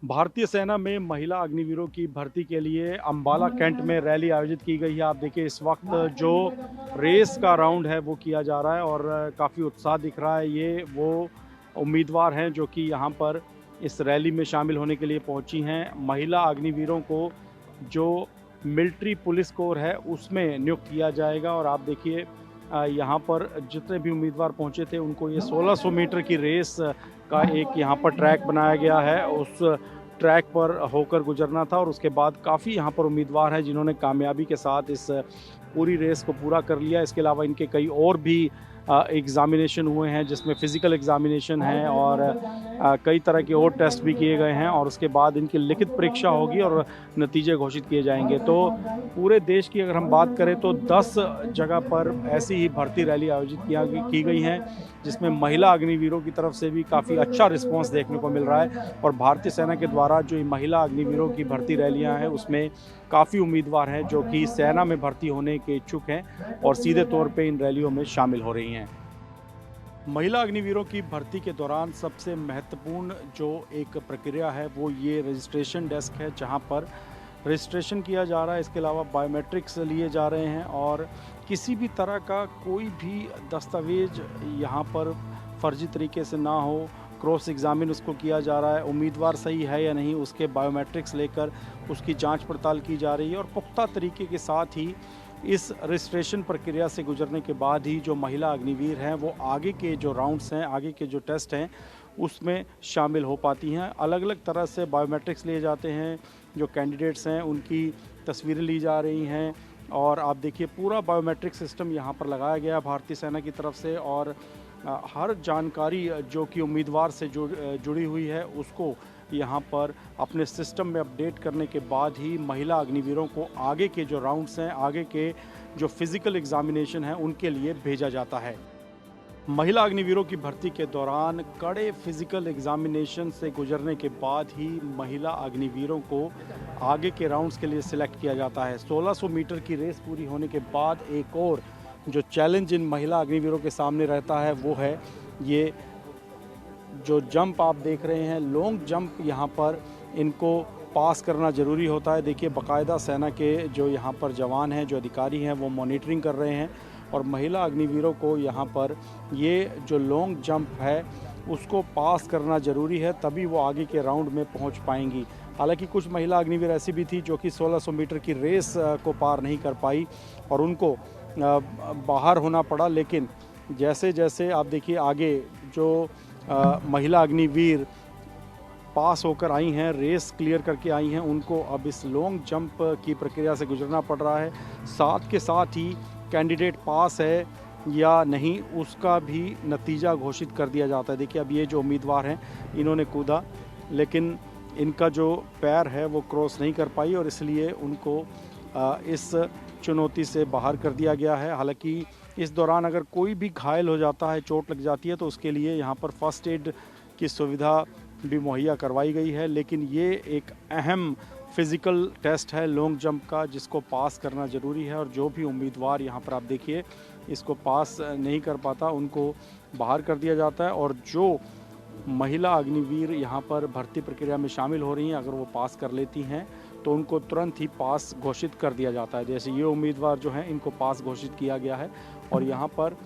भारतीय सेना में महिला अग्निवीरों की भर्ती के लिए अंबाला कैंट में रैली आयोजित की गई है। आप देखिए इस वक्त जो रेस का राउंड है वो किया जा रहा है और काफ़ी उत्साह दिख रहा है। ये वो उम्मीदवार हैं जो कि यहाँ पर इस रैली में शामिल होने के लिए पहुँची हैं। महिला अग्निवीरों को जो मिलिट्री पुलिस कोर है उसमें नियुक्त किया जाएगा और आप देखिए यहाँ पर जितने भी उम्मीदवार पहुँचे थे उनको ये 1600 मीटर की रेस का एक यहाँ पर ट्रैक बनाया गया है। उस ट्रैक पर होकर गुजरना था और उसके बाद काफ़ी यहाँ पर उम्मीदवार हैं जिन्होंने कामयाबी के साथ इस पूरी रेस को पूरा कर लिया। इसके अलावा इनके कई और भी एग्ज़ामिनेशन हुए हैं जिसमें फ़िज़िकल एग्ज़ामिनेशन है और कई तरह के और टेस्ट भी किए गए हैं और उसके बाद इनकी लिखित परीक्षा होगी और नतीजे घोषित किए जाएंगे। तो पूरे देश की अगर हम बात करें तो 10 जगह पर ऐसी ही भर्ती रैली आयोजित की गई हैं जिसमें महिला अग्निवीरों की तरफ से भी काफ़ी अच्छा रिस्पॉन्स देखने को मिल रहा है और भारतीय सेना के द्वारा जो महिला अग्निवीरों की भर्ती रैलियां हैं उसमें काफ़ी उम्मीदवार हैं जो कि सेना में भर्ती होने के इच्छुक हैं और सीधे तौर पे इन रैलियों में शामिल हो रही हैं। महिला अग्निवीरों की भर्ती के दौरान सबसे महत्वपूर्ण जो एक प्रक्रिया है वो ये रजिस्ट्रेशन डेस्क है जहां पर रजिस्ट्रेशन किया जा रहा है। इसके अलावा बायोमेट्रिक्स लिए जा रहे हैं और किसी भी तरह का कोई भी दस्तावेज यहाँ पर फर्जी तरीके से ना हो, क्रॉस एग्ज़ामिन उसको किया जा रहा है, उम्मीदवार सही है या नहीं उसके बायोमेट्रिक्स लेकर उसकी जांच पड़ताल की जा रही है और पुख्ता तरीके के साथ ही इस रजिस्ट्रेशन प्रक्रिया से गुजरने के बाद ही जो महिला अग्निवीर हैं वो आगे के जो राउंड्स हैं, आगे के जो टेस्ट हैं उसमें शामिल हो पाती हैं। अलग अलग तरह से बायोमेट्रिक्स लिए जाते हैं, जो कैंडिडेट्स हैं उनकी तस्वीरें ली जा रही हैं और आप देखिए पूरा बायोमेट्रिक सिस्टम यहाँ पर लगाया गया है भारतीय सेना की तरफ से और हर जानकारी जो कि उम्मीदवार से जुड़ी हुई है उसको यहाँ पर अपने सिस्टम में अपडेट करने के बाद ही महिला अग्निवीरों को आगे के जो राउंड्स हैं, आगे के जो फिज़िकल एग्ज़ामिनेशन हैं उनके लिए भेजा जाता है। महिला अग्निवीरों की भर्ती के दौरान कड़े फिजिकल एग्जामिनेशन से गुजरने के बाद ही महिला अग्निवीरों को आगे के राउंड्स के लिए सिलेक्ट किया जाता है। 1600 मीटर की रेस पूरी होने के बाद एक और जो चैलेंज इन महिला अग्निवीरों के सामने रहता है वो है ये जो जंप आप देख रहे हैं, लॉन्ग जंप। यहाँ पर इनको पास करना ज़रूरी होता है। देखिए बाकायदा सेना के जो यहाँ पर जवान हैं, जो अधिकारी हैं वो मॉनिटरिंग कर रहे हैं और महिला अग्निवीरों को यहाँ पर ये जो लॉन्ग जंप है उसको पास करना ज़रूरी है, तभी वो आगे के राउंड में पहुँच पाएंगी। हालांकि कुछ महिला अग्निवीर ऐसी भी थी जो कि 1600 मीटर की रेस को पार नहीं कर पाई और उनको बाहर होना पड़ा, लेकिन जैसे जैसे आप देखिए आगे जो महिला अग्निवीर पास होकर आई हैं, रेस क्लियर करके आई हैं, उनको अब इस लॉन्ग जंप की प्रक्रिया से गुजरना पड़ रहा है। साथ के साथ ही कैंडिडेट पास है या नहीं उसका भी नतीजा घोषित कर दिया जाता है। देखिए अब ये जो उम्मीदवार हैं इन्होंने कूदा लेकिन इनका जो पैर है वो क्रॉस नहीं कर पाई और इसलिए उनको इस चुनौती से बाहर कर दिया गया है। हालांकि इस दौरान अगर कोई भी घायल हो जाता है, चोट लग जाती है तो उसके लिए यहाँ पर फर्स्ट एड की सुविधा भी मुहैया करवाई गई है, लेकिन ये एक अहम फिज़िकल टेस्ट है लॉन्ग जंप का जिसको पास करना ज़रूरी है और जो भी उम्मीदवार यहाँ पर आप देखिए इसको पास नहीं कर पाता उनको बाहर कर दिया जाता है और जो महिला अग्निवीर यहाँ पर भर्ती प्रक्रिया में शामिल हो रही हैं अगर वो पास कर लेती हैं तो उनको तुरंत ही पास घोषित कर दिया जाता है। जैसे ये उम्मीदवार जो हैं इनको पास घोषित किया गया है और यहाँ पर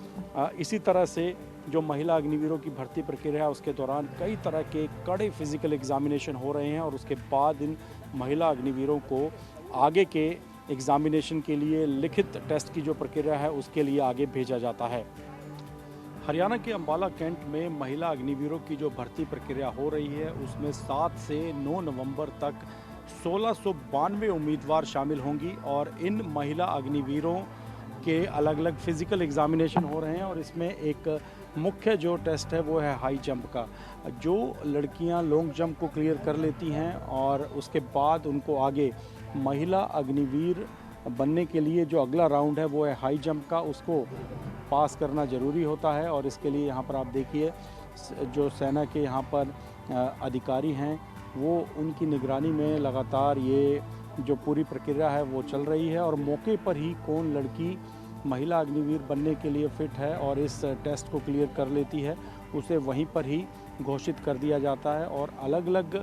इसी तरह से जो महिला अग्निवीरों की भर्ती प्रक्रिया है उसके दौरान कई तरह के कड़े फिजिकल एग्जामिनेशन हो रहे हैं और उसके बाद इन महिला अग्निवीरों को आगे के एग्जामिनेशन के लिए लिखित टेस्ट की जो प्रक्रिया है उसके लिए आगे भेजा जाता है। हरियाणा के अंबाला कैंट में महिला अग्निवीरों की जो भर्ती प्रक्रिया हो रही है उसमें 7 से 9 नवंबर तक 1692 उम्मीदवार शामिल होंगी और इन महिला अग्निवीरों के अलग अलग फिज़िकल एग्जामिनेशन हो रहे हैं और इसमें एक मुख्य जो टेस्ट है वो है हाई जंप का। जो लड़कियां लॉन्ग जंप को क्लियर कर लेती हैं और उसके बाद उनको आगे महिला अग्निवीर बनने के लिए जो अगला राउंड है वो है हाई जंप का, उसको पास करना ज़रूरी होता है और इसके लिए यहाँ पर आप देखिए जो सेना के यहाँ पर अधिकारी हैं वो उनकी निगरानी में लगातार ये जो पूरी प्रक्रिया है वो चल रही है और मौके पर ही कौन लड़की महिला अग्निवीर बनने के लिए फ़िट है और इस टेस्ट को क्लियर कर लेती है उसे वहीं पर ही घोषित कर दिया जाता है और अलग अलग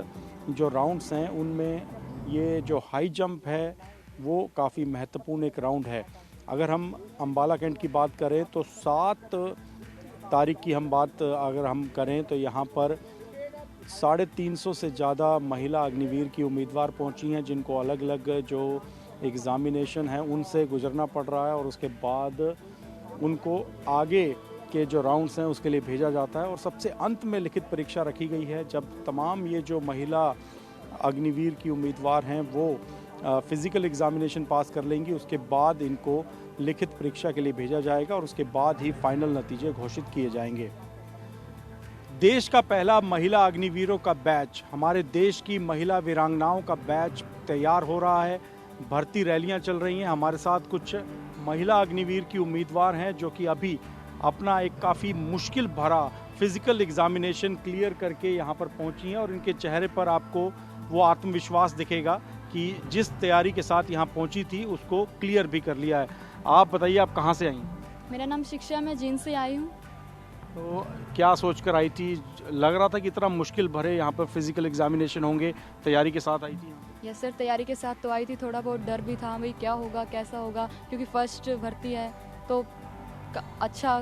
जो राउंड्स हैं उनमें ये जो हाई जंप है वो काफ़ी महत्वपूर्ण एक राउंड है। अगर हम अम्बाला कैंट की बात करें तो 7 तारीख की हम बात अगर हम करें तो यहाँ पर 350 से ज़्यादा महिला अग्निवीर की उम्मीदवार पहुँची हैं, जिनको अलग अलग जो एग्ज़ामिनेशन है उनसे गुजरना पड़ रहा है और उसके बाद उनको आगे के जो राउंड्स हैं उसके लिए भेजा जाता है और सबसे अंत में लिखित परीक्षा रखी गई है, जब तमाम ये जो महिला अग्निवीर की उम्मीदवार हैं वो फिज़िकल एग्ज़ामिनेशन पास कर लेंगी, उसके बाद इनको लिखित परीक्षा के लिए भेजा जाएगा और उसके बाद ही फाइनल नतीजे घोषित किए जाएंगे। देश का पहला महिला अग्निवीरों का बैच, हमारे देश की महिला वीरांगनाओं का बैच तैयार हो रहा है। भर्ती रैलियां चल रही हैं। हमारे साथ कुछ महिला अग्निवीर की उम्मीदवार हैं जो कि अभी अपना एक काफ़ी मुश्किल भरा फिज़िकल एग्ज़ामिनेशन क्लियर करके यहाँ पर पहुँची हैं और इनके चेहरे पर आपको वो आत्मविश्वास दिखेगा कि जिस तैयारी के साथ यहाँ पहुँची थी उसको क्लियर भी कर लिया है। आप बताइए, आप कहाँ से आई हैं? मेरा नाम शिक्षा, मैं जींद से आई हूँ। तो क्या सोचकर आई थी? लग रहा था कि इतना मुश्किल भरे यहाँ पर फिज़िकल एग्ज़ामिनेशन होंगे, तैयारी के साथ आई थी? यस सर, तैयारी के साथ तो आई थी। थोड़ा बहुत डर भी था भाई क्या होगा कैसा होगा, क्योंकि फर्स्ट भर्ती है तो अच्छा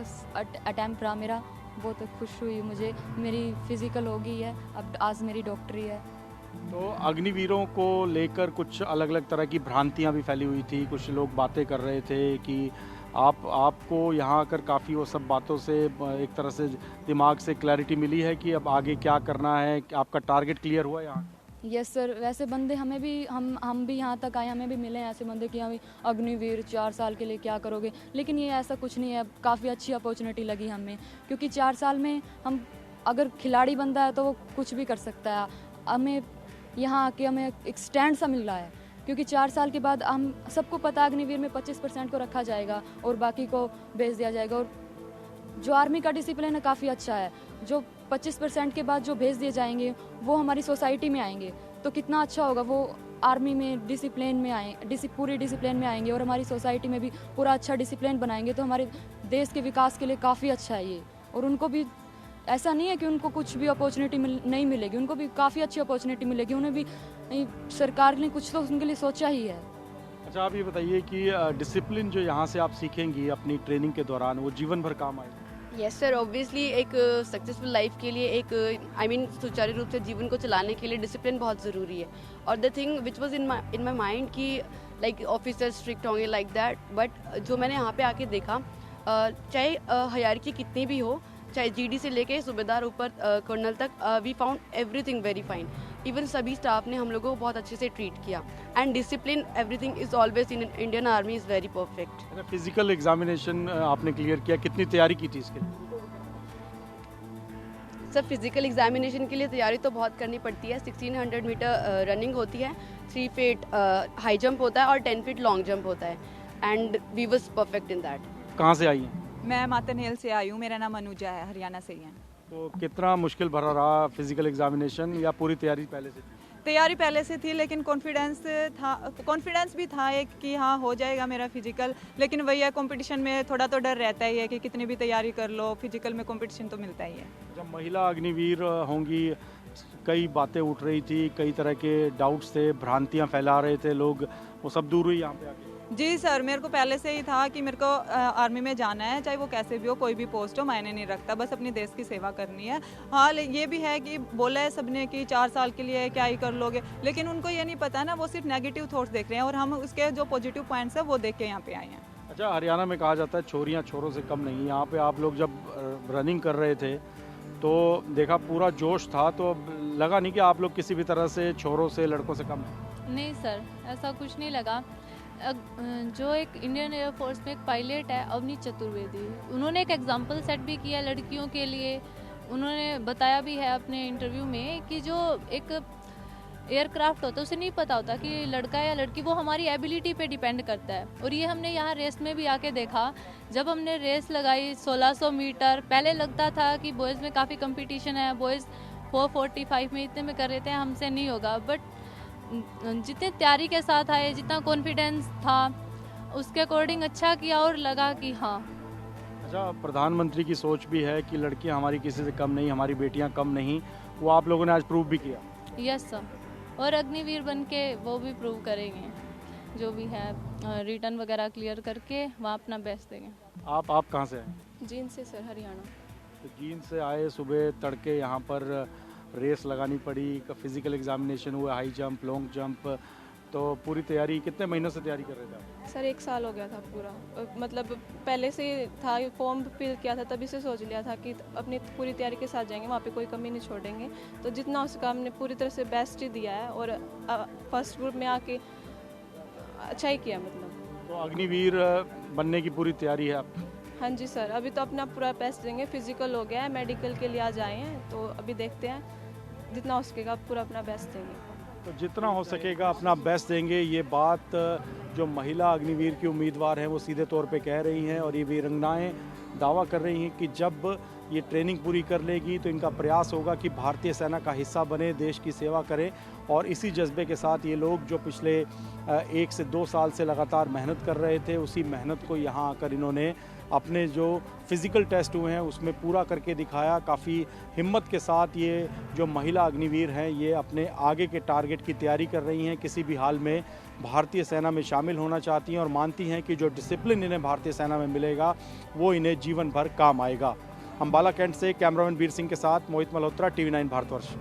अटैम्प्ट रहा मेरा। बहुत खुश हुई मुझे, मेरी फिज़िकल हो गई है, अब आज मेरी डॉक्टरी है। तो अग्निवीरों को लेकर कुछ अलग अलग तरह की भ्रांतियां भी फैली हुई थी। कुछ लोग बातें कर रहे थे कि आपको यहाँ आकर काफ़ी वो सब बातों से एक तरह से दिमाग से क्लैरिटी मिली है कि अब आगे क्या करना है, आपका टारगेट क्लियर हुआ यहाँ? यस सर, वैसे बंदे हमें भी हम भी यहाँ तक आए, हमें भी मिले हैं ऐसे बंदे कि हाँ अग्निवीर 4 साल के लिए क्या करोगे, लेकिन ये ऐसा कुछ नहीं है। काफ़ी अच्छी अपॉर्चुनिटी लगी हमें, क्योंकि 4 साल में हम अगर खिलाड़ी बनता है तो वो कुछ भी कर सकता है। हमें यहाँ आके हमें एक स्टैंड सा मिल रहा है, क्योंकि 4 साल के बाद हम सबको पता है अग्निवीर में 25% को रखा जाएगा और बाकी को भेज दिया जाएगा। और जो आर्मी का डिसिप्लिन है काफ़ी अच्छा है। जो 25% के बाद जो भेज दिए जाएंगे वो हमारी सोसाइटी में आएंगे, तो कितना अच्छा होगा। वो आर्मी में डिसिप्लिन में पूरी डिसिप्लिन में आएंगे और हमारी सोसाइटी में भी पूरा अच्छा डिसिप्लिन बनाएंगे, तो हमारे देश के विकास के लिए काफ़ी अच्छा है ये। और उनको भी ऐसा नहीं है कि उनको कुछ भी अपॉर्चुनिटी नहीं मिलेगी, उनको भी काफ़ी अच्छी अपॉर्चुनिटी मिलेगी। उन्हें भी सरकार ने कुछ तो उनके लिए सोचा ही है। अच्छा, आप ये बताइए कि डिसिप्लिन जो यहाँ से आप सीखेंगी अपनी ट्रेनिंग के दौरान, वो जीवन भर काम आएगा? यस सर, ऑब्वियसली एक सक्सेसफुल लाइफ के लिए, एक सुचारू रूप से जीवन को चलाने के लिए डिसिप्लिन बहुत ज़रूरी है। और the thing which was in my mind कि लाइक ऑफिसर्स स्ट्रिक्ट होंगे लाइक दैट, बट जो मैंने यहाँ पे आके देखा, चाहे हायरार्की कितनी भी हो, चाहे जीडी से लेके सूबेदार ऊपर कर्नल तक, we found everything very fine. Even सभी स्टाफ ने हम लोगों को बहुत अच्छे से ट्रीट किया। And discipline everything is always in Indian army is very perfect. Physical examination आपने क्लियर किया, कितनी तैयारी की थी इसके? सर, फिजिकल एग्जामिनेशन के लिए तैयारी तो बहुत करनी पड़ती है। 1600 मीटर रनिंग होती है, 3 फीट हाई जंप होता है और 10 फीट लॉन्ग जंप होता है। And we was perfect in that. कहाँ से आई हैं? मैं मातनहेल से आई हूँ, मेरा नाम अनुजा है, हरियाणा से ही है। तो कितना मुश्किल भरा रहा फिजिकल एग्जामिनेशन, या पूरी तैयारी पहले से थी? तैयारी पहले से थी, लेकिन कॉन्फिडेंस भी था एक कि हाँ हो जाएगा मेरा फिजिकल। लेकिन वही है, कंपटीशन में थोड़ा तो डर रहता ही है कि कितनी भी तैयारी कर लो, फिजिकल में कंपटीशन तो मिलता ही है। जब महिला अग्निवीर होंगी, कई बातें उठ रही थी, कई तरह के डाउट्स थे, भ्रांतियाँ फैला रहे थे लोग, वो सब दूर हुई यहाँ पे आके? जी सर, मेरे को पहले से ही था कि मेरे को आर्मी में जाना है, चाहे वो कैसे भी हो, कोई भी पोस्ट हो, मायने नहीं रखता, बस अपने देश की सेवा करनी है। हाँ, ये भी है कि बोला है सबने कि 4 साल के लिए क्या ही कर लोगे, लेकिन उनको ये नहीं पता ना, वो सिर्फ नेगेटिव थॉट्स देख रहे हैं और हम उसके जो पॉजिटिव पॉइंट्स है वो देख के यहाँ पे आए हैं। अच्छा, हरियाणा में कहा जाता है छोरियाँ छोरों से कम नहीं। यहाँ पे आप लोग जब रनिंग कर रहे थे तो देखा पूरा जोश था, तो लगा नहीं कि आप लोग किसी भी तरह से छोरों से, लड़कों से कम हैं? नहीं सर, ऐसा कुछ नहीं लगा। जो एक इंडियन एयरफोर्स में एक पायलट है अवनी चतुर्वेदी, उन्होंने एक एग्जाम्पल सेट भी किया लड़कियों के लिए। उन्होंने बताया भी है अपने इंटरव्यू में कि जो एक एयरक्राफ्ट होता है उसे नहीं पता होता कि लड़का है या लड़की, वो हमारी एबिलिटी पे डिपेंड करता है। और ये हमने यहाँ रेस में भी आके देखा। जब हमने रेस लगाई 1600 मीटर, पहले लगता था कि बॉयज़ में काफ़ी कंपटीशन है, बॉयज़ 445 में इतने में कर रहे थे, हमसे नहीं होगा। बट जितने तैयारी के साथ आए, जितना कॉन्फिडेंस था, उसके अकॉर्डिंग अच्छा किया और लगा कि हाँ। अच्छा, प्रधानमंत्री की सोच भी है कि लड़कियां हमारी किसी से कम नहीं, हमारी बेटियां कम नहीं, वो आप लोगों ने आज प्रूव भी किया। यस सर, और अग्निवीर बन के वो भी प्रूव करेंगे, जो भी है रिटर्न वगैरह क्लियर करके वहाँ अपना बेस्ट देंगे। आप कहाँ से आए? जींद से सर, हरियाणा। तो जींद से आए, सुबह तड़के यहाँ पर रेस लगानी पड़ी, फिजिकल एग्जामिनेशन हुआ, हाई जंप, लॉन्ग जंप, तो पूरी तैयारी कितने महीनों से तैयारी कर रहे थे आप? सर 1 साल हो गया था पूरा, मतलब पहले से था, फॉर्म फिल किया था तभी से सोच लिया था कि अपनी पूरी तैयारी के साथ जाएंगे, वहाँ पे कोई कमी नहीं छोड़ेंगे। तो जितना उसका हमने पूरी तरह से बेस्ट ही दिया है और फर्स्ट ग्रुप में आके अच्छा ही किया मतलब। तो अग्निवीर बनने की पूरी तैयारी है आपकी? हाँ जी सर, अभी तो अपना पूरा बेस्ट देंगे, फिजिकल हो गया है, मेडिकल के लिए आज आए हैं, तो अभी देखते हैं जितना हो सकेगा पूरा अपना बेस्ट देंगे। तो जितना हो सकेगा अपना बेस्ट देंगे, ये बात जो महिला अग्निवीर की उम्मीदवार हैं वो सीधे तौर पे कह रही हैं। और ये वीरांगनाएं दावा कर रही हैं कि जब ये ट्रेनिंग पूरी कर लेगी तो इनका प्रयास होगा कि भारतीय सेना का हिस्सा बने, देश की सेवा करें। और इसी जज्बे के साथ ये लोग जो पिछले 1 से 2 साल से लगातार मेहनत कर रहे थे, उसी मेहनत को यहाँ आकर इन्होंने अपने जो फिज़िकल टेस्ट हुए हैं उसमें पूरा करके दिखाया। काफ़ी हिम्मत के साथ ये जो महिला अग्निवीर हैं ये अपने आगे के टारगेट की तैयारी कर रही हैं। किसी भी हाल में भारतीय सेना में शामिल होना चाहती हैं और मानती हैं कि जो डिसिप्लिन इन्हें भारतीय सेना में मिलेगा वो इन्हें जीवन भर काम आएगा। अम्बाला कैंट से कैमरामैन वीर सिंह के साथ मोहित मल्होत्रा, TV9 भारतवर्ष।